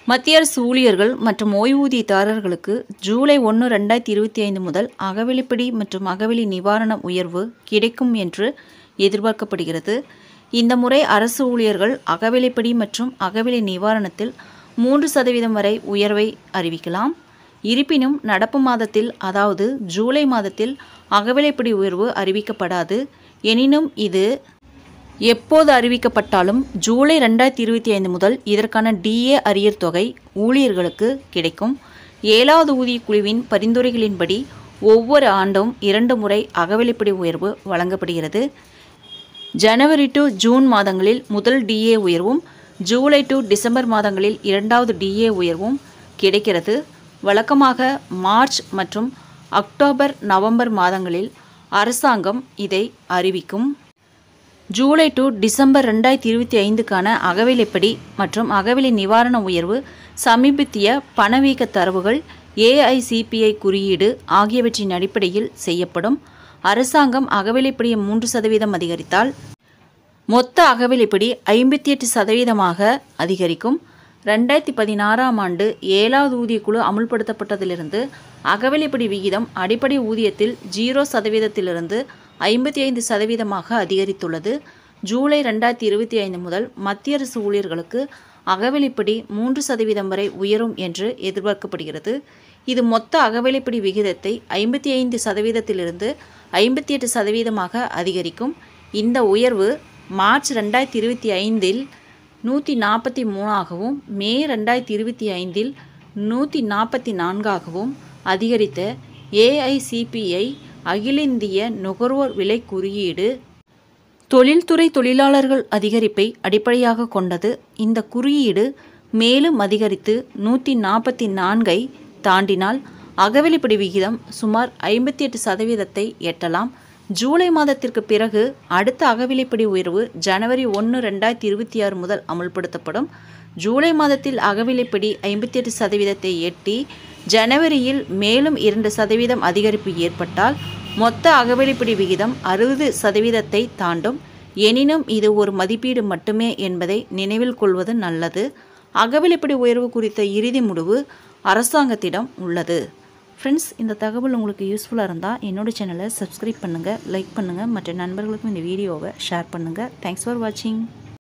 மத்திய அரசு ஊழியர்கள் மற்றும் ஓய்வூதியதாரர்களுக்கு ஜூலை 1, 2025 முதல் அகவிலைப்படி மற்றும் அகவிலை நிவாரண உயர்வு கிடைக்கும் என்று எதிர்பார்க்கப்படுகிறது. இந்த முறை அரசு ஊழியர்கள் அகவிலைப்படி மற்றும் அகவிலை நிவாரணத்தில் 3% வரை உயர்வை அறிவிக்கலாம். இருப்பினும் நடப்பு மாதத்தில் அதாவது ஜூலை மாதத்தில் அகவிலைப்படி உயர்வு அறிவிக்கப்படாது. எனினும் இது எப்போது அறிவிக்கப்பட்டாலும் ஜூலை 2025 முதல் இதற்கான DA அரியர் தொகை ஊழியர்களுக்கு கிடைக்கும். 7வது ஊதியக் குழுவின் பரிந்துரைகளின்படி ஒவ்வொரு ஆண்டும் 2 முறை அகவிலைப்படி உயர்வு வழங்கப்படுகிறது. ஜனவரி டு ஜூன் மாதங்களில் முதல் DA உயர்வும் ஜூலை டு டிசம்பர் மாதங்களில் 2வது DA உயர்வும் கிடைக்கிறது. வழக்கமாக மார்ச் மற்றும் அக்டோபர், நவம்பர் மாதங்களில் அரசாங்கம் இதை அறிவிக்கும். ஜூலை டு டிசம்பர் 2025க்கான அகவிலைப்படி மற்றும் அகவிலை நிவாரண உயர்வு சமீபத்திய பணவீக்க தரவுகள், AICPI குறியீடு ஆகியவற்றின் அடிப்படையில் செய்யப்படும். அரசாங்கம் அகவிலைப்படியை 3% அதிகரித்தால் மொத்த அகவிலைப்படி 58% அதிகரிக்கும். 2016ஆம் ஆண்டு 7வது ஊதியக்குழு அமுல்படுத்தப்பட்டதிலிருந்து அகவிலைப்படி விகிதம் அடிப்படை ஊதியத்தில் 0%லிருந்து 55% அதிகரித்துள்ளது. ஜூலை 2025 முதல் மத்திய அரசு ஊழியர்களுக்கு அகவிலைப்படி 3% வரை உயரும் என்று எதிர்பார்க்கப்படுகிறது. இது மொத்த அகவிலைப்படி விகிதத்தை 55%லிருந்து 58% அதிகரிக்கும். இந்த உயர்வு மார்ச் 2025இல் 143ஆகவும் மே 2025இல் 144ஆகவும் அதிகரித்த AICPI அகில இந்திய நுகர்வோர் விலை குறியீடு தொழில்துறை தொழிலாளர்கள் அதிகரிப்பை அடிப்படையாக கொண்டது. இந்த குறியீடு மேலும் அதிகரித்து 144ஐ தாண்டினால் அகவிலைப்படி விகிதம் சுமார் 58%ஐ எட்டலாம். ஜூலை மாதத்திற்கு பிறகு அடுத்த அகவிலைப்படி உயர்வு ஜனவரி 1, 2026 முதல் அமுல்படுத்தப்படும். ஜூலை மாதத்தில் அகவிலைப்படி 58%ஐ எட்டி ஜனவரியில் மேலும் 2% அதிகரிப்பு ஏற்பட்டால் மொத்த அகவிலைப்படி விகிதம் 60%ஐ தாண்டும். எனினும் இது ஒரு மதிப்பீடு மட்டுமே என்பதை நினைவில் கொள்வது நல்லது. அகவிலைப்படி உயர்வு குறித்த இறுதி முடிவு அரசாங்கத்திடம் உள்ளது. ஃப்ரெண்ட்ஸ், இந்த தகவல் உங்களுக்கு யூஸ்ஃபுல்லாக இருந்தால் என்னோட சேனலை சப்ஸ்கிரைப் பண்ணுங்கள், லைக் பண்ணுங்கள், மற்ற நண்பர்களுக்கும் இந்த வீடியோவை ஷேர் பண்ணுங்கள். தேங்க்ஸ் ஃபார் வாட்சிங்.